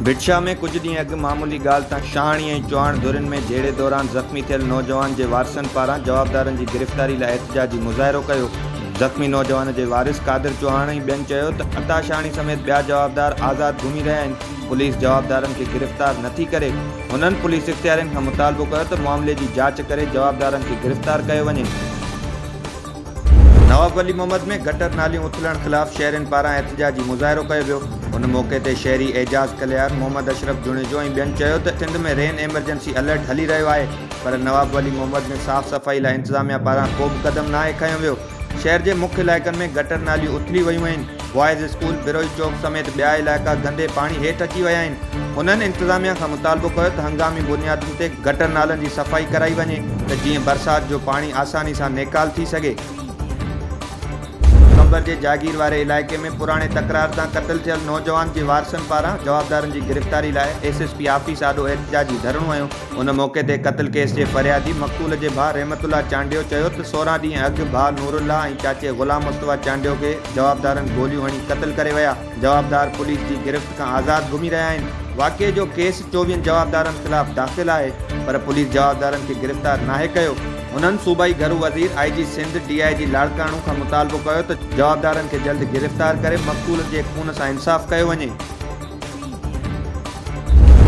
भिटशा में कुछ ॾींहं अॻु मामूली ॻाल्हि तां शाहणी ऐं चौहाण धुरियुनि में जहिड़े दौरान ज़ख़्मी थियल नौजवान जे वारसनि पारां जवाबदारनि जी गिरफ़्तारी लाइ एहतिजाजी मुज़ाहिरो कयो। ज़ख़्मी नौजवान जे वारिस कादिर चौहान ऐं ॿियनि चयो त अता शाहणी समेत ॿिया जवाबदार आज़ाद घुमी रहिया आहिनि। पुलिस जवाबदारनि खे गिरफ़्तार नथी करे। हुननि पुलिस इख़्तियारनि खां मुतालबो कयो त मामले जी जांच करे जवाबदारनि खे गिरफ़्तार कयो वञे। नवाब वली मोहम्मद में गटर नालियूं उथलण ख़िलाफ़ शहरियुनि पारां एहतिजाजी मुज़ाहिरो कयो वियो। उन मौक़े ते शहरी एजाज़ कलियार मोहम्मद अशरफ जुणेजो ऐं ॿियनि चयो त सिंध में रेन एमरजेंसी अलर्ट हली रहियो आहे, पर नवाब वली मोहम्मद में साफ़ सफ़ाई लाइ इंतिज़ामिया पारां को बि क़दम नाहे खंयो वियो। शहर जे मुख्य इलाइक़नि में गटर नालियूं उथली वियूं आहिनि। बॉइज़ स्कूल, बिरोई चौक समेत ॿिया इलाइक़ा गंदे पाणी हेठि अची विया आहिनि। हुननि इंतिज़ामिया खां मुतालबो कयो त हंगामी बुनियादुनि ते गटर नालनि जी सफ़ाई कराई वञे त जीअं बरसाति जो पाणी आसानी सां नेकाल थी सघे। कंबर जे जागीर वारे इलाइक़े में पुराणे तकरार सां क़त्ल थियल नौजवान जे वारसनि पारां जवाबदारनि जी गिरफ़्तारी लाइ एसएसपी ऑफिस आॾो एहतिजाजी धरणो आयो। उन मौक़े ते क़त्ल केस जे फरियादी मक़तूल जे भाउ रहमतुल्लाह चांडियो चयो त 16 ॾींहं अॻु भाउ नूरुल्लाह ऐं चाचे ग़ुलाम मुस्तफ़ा चांडियो खे जवाबदारनि गोलियूं हणी क़त्ल करे विया। जवाबदार पुलिस जी गिरफ़्त खां आज़ाद घुमी रहिया आहिनि। वाक़िए जो केस 24 जवाबदारनि ख़िलाफ़ दाख़िल आहे, पर पुलिस जवाबदारनि खे गिरफ़्तार नाहे कयो। उन्हनि सूबाई घरू वज़ीर IG सिंध DIG लाड़काणू खां मुतालबो कयो त जवाबदारनि खे जल्द गिरफ़्तार करे मक़तूल जे खून सां इंसाफ़ कयो वञे।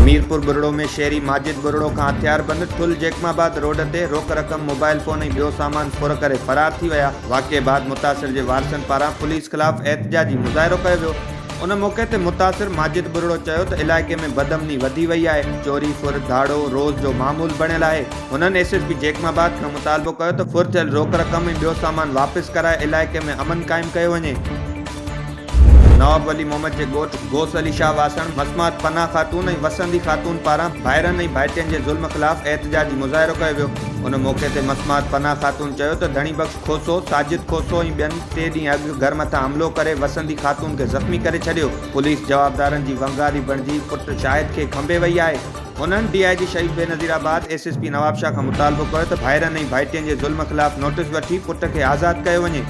मीरपुर बुरड़ो में शहरी माजिद बुरड़ो खां हथियारबंद ठुल जेकमाबाद रोड ते रोक रक़म, मोबाइल फ़ोन ऐं ॿियो सामान फुर करे फ़रार थी विया। वाक़िए बाद मुतासिर जे वारसनि पारां पुलिस ख़िलाफ़ एहतिजाजी मुज़ाहिरो कयो वियो। उन मौक़े ते मुतासिर माजिद बुरड़ो चयो त इलाइक़े में बदअमनी वधी वई आहे। चोरी, फुर, धाड़ो रोज़ जो मामूल बणियल आहे। हुननि SSP जेकमाबाद खां मुतालबो कयो त फुर थियल रोक रक़म ऐं ॿियो सामान वापसि कराए इलाइक़े में अमन क़ाइमु कयो वञे। नवाब वली मोहम्मद जे ॻोठ गोस अली शाह वासण, मसमात पनाह ख़ातून ऐं वसंदी ख़ातून पारां भाइरनि ऐं भाइटियुनि जे ज़ुल्म ख़िलाफ़ एहतिजाजी मुज़ाहिरो कयो वियो। उन मौक़े ते मसमात पनाह ख़ातून चयो त धणी बख़्श खोसो, साजिद खोसो ऐं ॿियनि 3 ॾींहं अॻु घर मथां हमिलो करे वसंदी ख़ातून खे ज़ख़्मी करे छॾियो। पुलिस जवाबदारनि जी वंगारी बणिजी पुट शाहिद खे खंभे वई आहे। हुननि DIG शहीद बेनज़ीराबाद SSP नवाब शाह खां मुतालबो कयो त भाइरनि ऐं भाइटियुनि जे ज़ुल्म ख़िलाफ़ नोटिस वठी पुट खे आज़ादु कयो वञे।